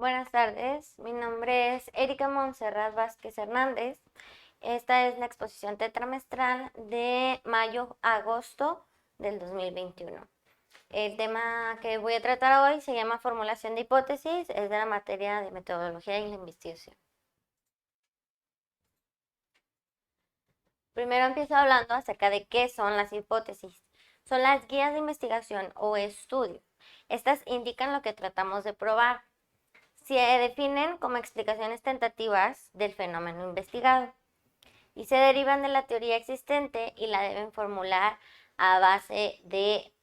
Buenas tardes, mi nombre es Erika Montserrat Vázquez Hernández. Esta es la exposición tetramestral de mayo-agosto del 2021. El tema que voy a tratar hoy se llama formulación de hipótesis, es de la materia de metodología y la investigación. Primero empiezo hablando acerca de qué son las hipótesis. Son las guías de investigación o estudio. Estas indican lo que tratamos de probar. Se definen como explicaciones tentativas del fenómeno investigado y se derivan de la teoría existente y la deben formular a base de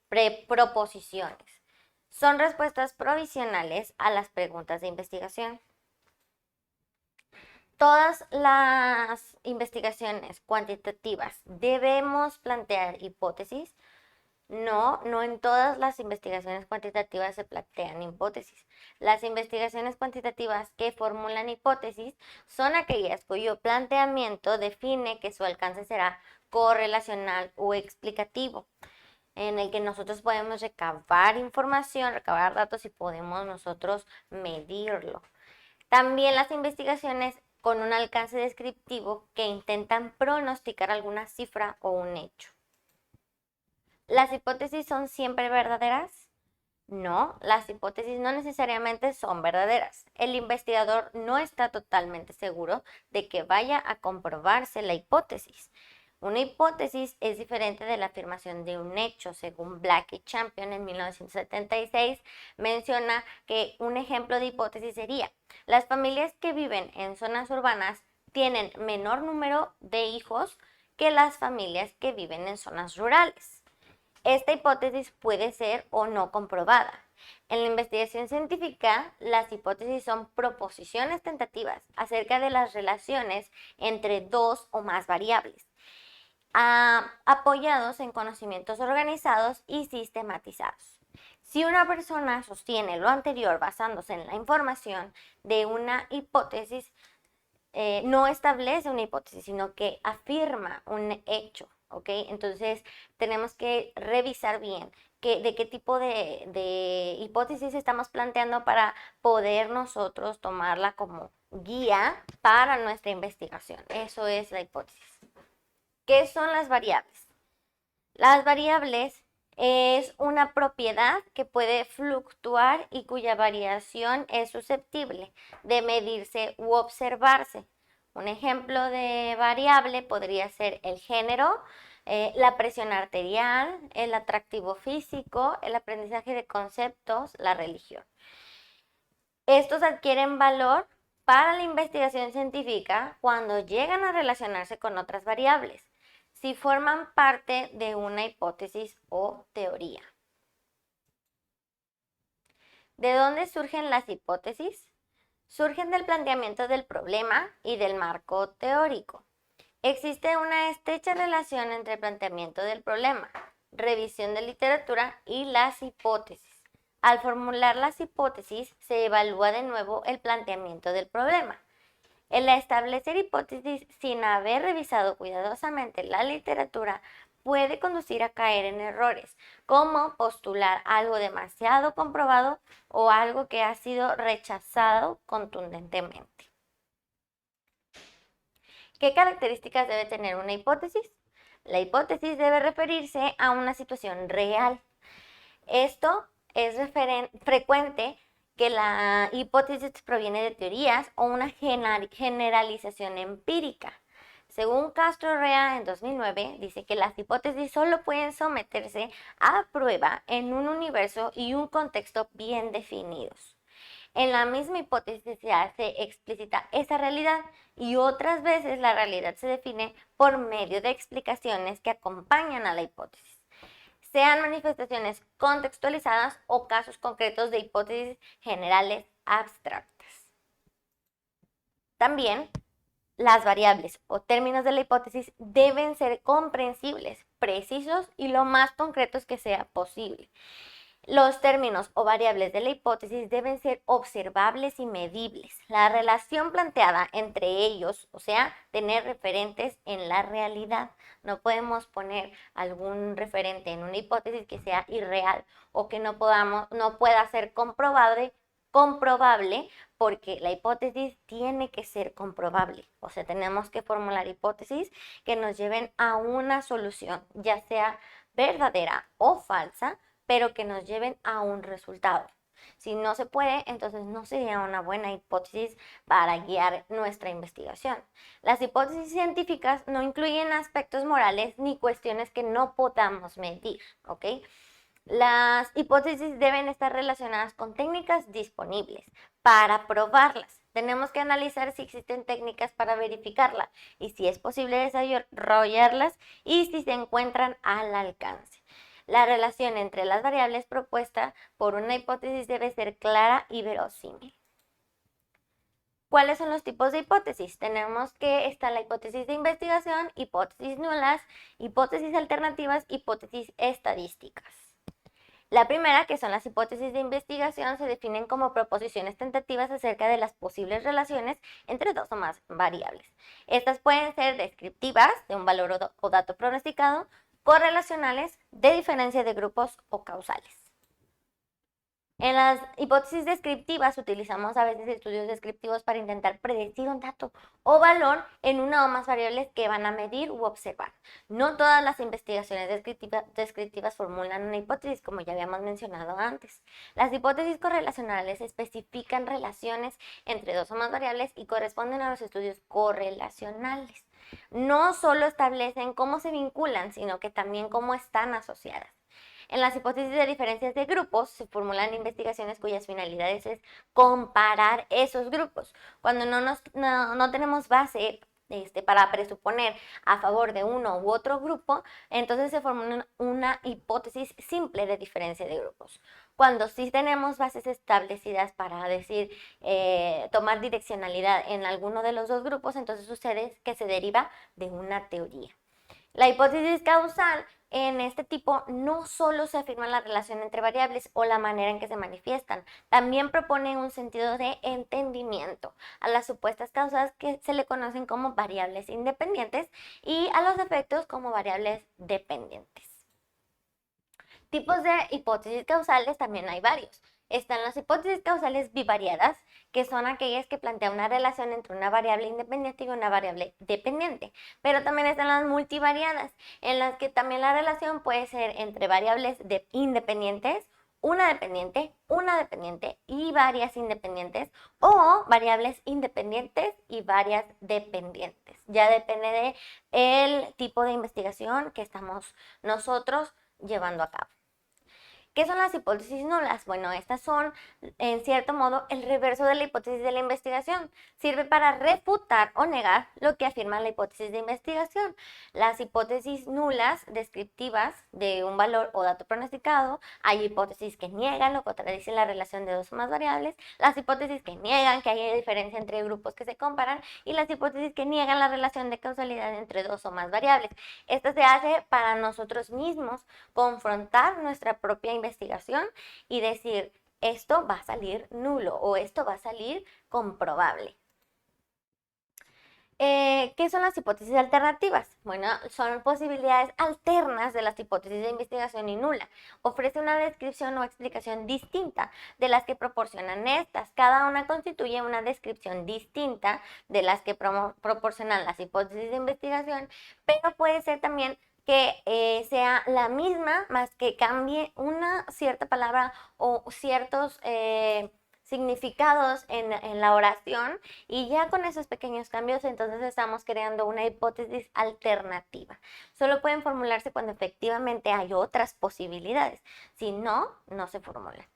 proposiciones. Son respuestas provisionales a las preguntas de investigación. Todas las investigaciones cuantitativas debemos plantear hipótesis. No en todas las investigaciones cuantitativas se plantean hipótesis. Las investigaciones cuantitativas que formulan hipótesis son aquellas cuyo planteamiento define que su alcance será correlacional o explicativo, en el que nosotros podemos recabar información, recabar datos y podemos nosotros medirlo. También las investigaciones con un alcance descriptivo que intentan pronosticar alguna cifra o un hecho. ¿Las hipótesis son siempre verdaderas? No, las hipótesis no necesariamente son verdaderas. El investigador no está totalmente seguro de que vaya a comprobarse la hipótesis. Una hipótesis es diferente de la afirmación de un hecho. Según Black y Champion en 1976, menciona que un ejemplo de hipótesis sería: las familias que viven en zonas urbanas tienen menor número de hijos que las familias que viven en zonas rurales. Esta hipótesis puede ser o no comprobada. En la investigación científica, las hipótesis son proposiciones tentativas acerca de las relaciones entre dos o más variables, apoyados en conocimientos organizados y sistematizados. Si una persona sostiene lo anterior basándose en la información de una hipótesis, no establece una hipótesis, sino que afirma un hecho, ¿ok? Entonces tenemos que revisar bien de qué tipo de hipótesis estamos planteando para poder nosotros tomarla como guía para nuestra investigación. Eso es la hipótesis. ¿Qué son las variables? Las variables es una propiedad que puede fluctuar y cuya variación es susceptible de medirse u observarse. Un ejemplo de variable podría ser el género, la presión arterial, el atractivo físico, el aprendizaje de conceptos, la religión. Estos adquieren valor para la investigación científica cuando llegan a relacionarse con otras variables, si forman parte de una hipótesis o teoría. ¿De dónde surgen las hipótesis? Surgen del planteamiento del problema y del marco teórico. Existe una estrecha relación entre el planteamiento del problema, revisión de literatura y las hipótesis. Al formular las hipótesis, se evalúa de nuevo el planteamiento del problema. El establecer hipótesis sin haber revisado cuidadosamente la literatura puede conducir a caer en errores, como postular algo demasiado comprobado o algo que ha sido rechazado contundentemente. ¿Qué características debe tener una hipótesis? La hipótesis debe referirse a una situación real. Esto es frecuente que la hipótesis proviene de teorías o una generalización empírica. Según Castro Rea en 2009, dice que las hipótesis solo pueden someterse a prueba en un universo y un contexto bien definidos. En la misma hipótesis se hace explícita esa realidad y otras veces la realidad se define por medio de explicaciones que acompañan a la hipótesis, sean manifestaciones contextualizadas o casos concretos de hipótesis generales abstractas. También las variables o términos de la hipótesis deben ser comprensibles, precisos y lo más concretos que sea posible. Los términos o variables de la hipótesis deben ser observables y medibles. La relación planteada entre ellos, o sea, tener referentes en la realidad. No podemos poner algún referente en una hipótesis que sea irreal o que no pueda ser comprobable comprobable porque la hipótesis tiene que ser comprobable. O sea, tenemos que formular hipótesis que nos lleven a una solución, ya sea verdadera o falsa, pero que nos lleven a un resultado. Si no se puede, entonces no sería una buena hipótesis para guiar nuestra investigación. Las hipótesis científicas no incluyen aspectos morales ni cuestiones que no podamos medir, ¿ok? Las hipótesis deben estar relacionadas con técnicas disponibles para probarlas. Tenemos que analizar si existen técnicas para verificarla y si es posible desarrollarlas y si se encuentran al alcance. La relación entre las variables propuesta por una hipótesis debe ser clara y verosímil. ¿Cuáles son los tipos de hipótesis? Tenemos que está la hipótesis de investigación, hipótesis nulas, hipótesis alternativas, hipótesis estadísticas. La primera, que son las hipótesis de investigación, se definen como proposiciones tentativas acerca de las posibles relaciones entre dos o más variables. Estas pueden ser descriptivas, de un valor o dato pronosticado, correlacionales, de diferencia de grupos o causales. En las hipótesis descriptivas utilizamos a veces estudios descriptivos para intentar predecir un dato o valor en una o más variables que van a medir u observar. No todas las investigaciones descriptivas formulan una hipótesis, como ya habíamos mencionado antes. Las hipótesis correlacionales especifican relaciones entre dos o más variables y corresponden a los estudios correlacionales. No solo establecen cómo se vinculan, sino que también cómo están asociadas. En las hipótesis de diferencias de grupos se formulan investigaciones cuyas finalidades es comparar esos grupos. Cuando no tenemos base para presuponer a favor de uno u otro grupo, entonces se formula una hipótesis simple de diferencia de grupos. Cuando sí tenemos bases establecidas para decir, tomar direccionalidad en alguno de los dos grupos, entonces sucede que se deriva de una teoría. La hipótesis causal en este tipo no solo se afirma la relación entre variables o la manera en que se manifiestan, también propone un sentido de entendimiento a las supuestas causas que se le conocen como variables independientes y a los efectos como variables dependientes. Tipos de hipótesis causales también hay varios. Están las hipótesis causales bivariadas, que son aquellas que plantean una relación entre una variable independiente y una variable dependiente. Pero también están las multivariadas, en las que también la relación puede ser entre variables independientes, una dependiente y varias independientes, o variables independientes y varias dependientes. Ya depende del tipo de investigación que estamos nosotros llevando a cabo. ¿Qué son las hipótesis nulas? Bueno, estas son, en cierto modo, el reverso de la hipótesis de la investigación. Sirve para refutar o negar lo que afirma la hipótesis de investigación. Las hipótesis nulas, descriptivas de un valor o dato pronosticado, hay hipótesis que niegan o contradicen la relación de dos o más variables, las hipótesis que niegan que hay diferencia entre grupos que se comparan y las hipótesis que niegan la relación de causalidad entre dos o más variables. Esto se hace para nosotros mismos confrontar nuestra propia investigación y decir, esto va a salir nulo o esto va a salir comprobable. ¿Qué son las hipótesis alternativas? Bueno, son posibilidades alternas de las hipótesis de investigación y nula. Ofrece una descripción o explicación distinta de las que proporcionan estas. Cada una constituye una descripción distinta de las que proporcionan las hipótesis de investigación, pero puede ser también que sea la misma, más que cambie una cierta palabra o ciertos significados en la oración, y ya con esos pequeños cambios entonces estamos creando una hipótesis alternativa. Solo pueden formularse cuando efectivamente hay otras posibilidades, si no, no se formulan.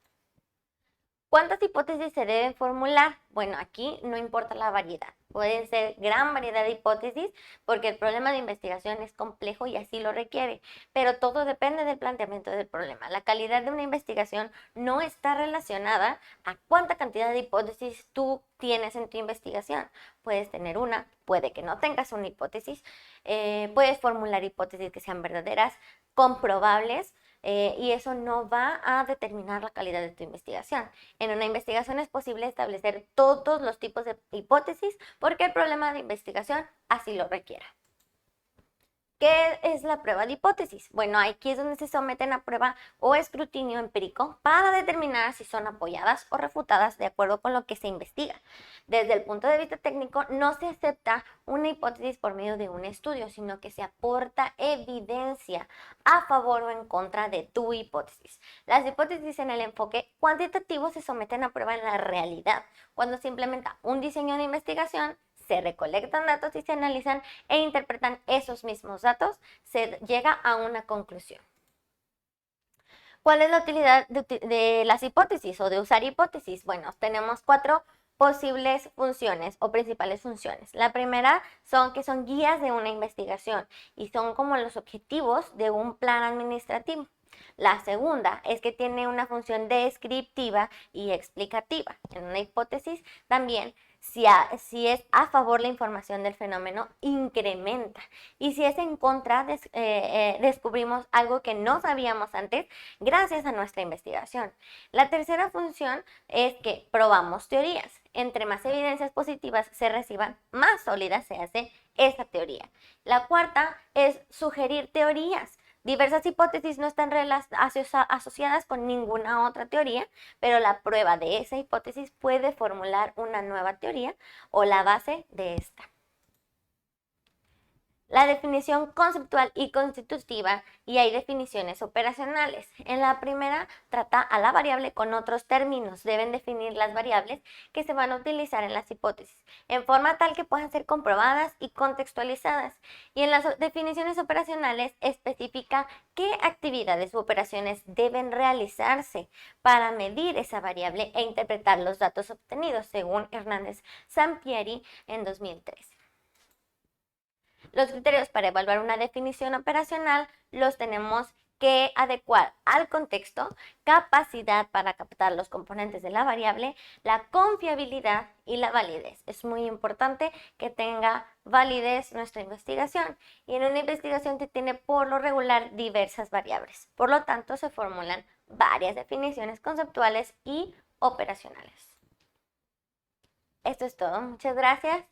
¿Cuántas hipótesis se deben formular? Bueno, aquí no importa la variedad. Pueden ser gran variedad de hipótesis porque el problema de investigación es complejo y así lo requiere, pero todo depende del planteamiento del problema. La calidad de una investigación no está relacionada a cuánta cantidad de hipótesis tú tienes en tu investigación. Puedes tener una, puede que no tengas una hipótesis, puedes formular hipótesis que sean verdaderas, comprobables, y eso no va a determinar la calidad de tu investigación. En una investigación es posible establecer todos los tipos de hipótesis porque el problema de investigación así lo requiera. ¿Qué es la prueba de hipótesis? Bueno, aquí es donde se someten a prueba o escrutinio empírico para determinar si son apoyadas o refutadas de acuerdo con lo que se investiga. Desde el punto de vista técnico, no se acepta una hipótesis por medio de un estudio, sino que se aporta evidencia a favor o en contra de tu hipótesis. Las hipótesis en el enfoque cuantitativo se someten a prueba en la realidad, cuando se implementa un diseño de investigación, se recolectan datos y se analizan e interpretan esos mismos datos, se llega a una conclusión. ¿Cuál es la utilidad de las hipótesis o de usar hipótesis? Bueno, tenemos 4 posibles funciones o principales funciones. La primera son que son guías de una investigación y son como los objetivos de un plan administrativo. La segunda es que tiene una función descriptiva y explicativa. En una hipótesis también, si es a favor la información del fenómeno, incrementa. Y si es en contra, descubrimos algo que no sabíamos antes gracias a nuestra investigación. La tercera función es que probamos teorías. Entre más evidencias positivas se reciban, más sólida se hace esa teoría. La cuarta es sugerir teorías. Diversas hipótesis no están asociadas con ninguna otra teoría, pero la prueba de esa hipótesis puede formular una nueva teoría o la base de esta. La definición conceptual y constitutiva, y hay definiciones operacionales. En la primera trata a la variable con otros términos. Deben definir las variables que se van a utilizar en las hipótesis, en forma tal que puedan ser comprobadas y contextualizadas. Y en las definiciones operacionales especifica qué actividades u operaciones deben realizarse para medir esa variable e interpretar los datos obtenidos, según Hernández Sampieri en 2013. Los criterios para evaluar una definición operacional los tenemos que adecuar al contexto, capacidad para captar los componentes de la variable, la confiabilidad y la validez. Es muy importante que tenga validez nuestra investigación, y en una investigación que tiene por lo regular diversas variables. Por lo tanto, se formulan varias definiciones conceptuales y operacionales. Esto es todo. Muchas gracias.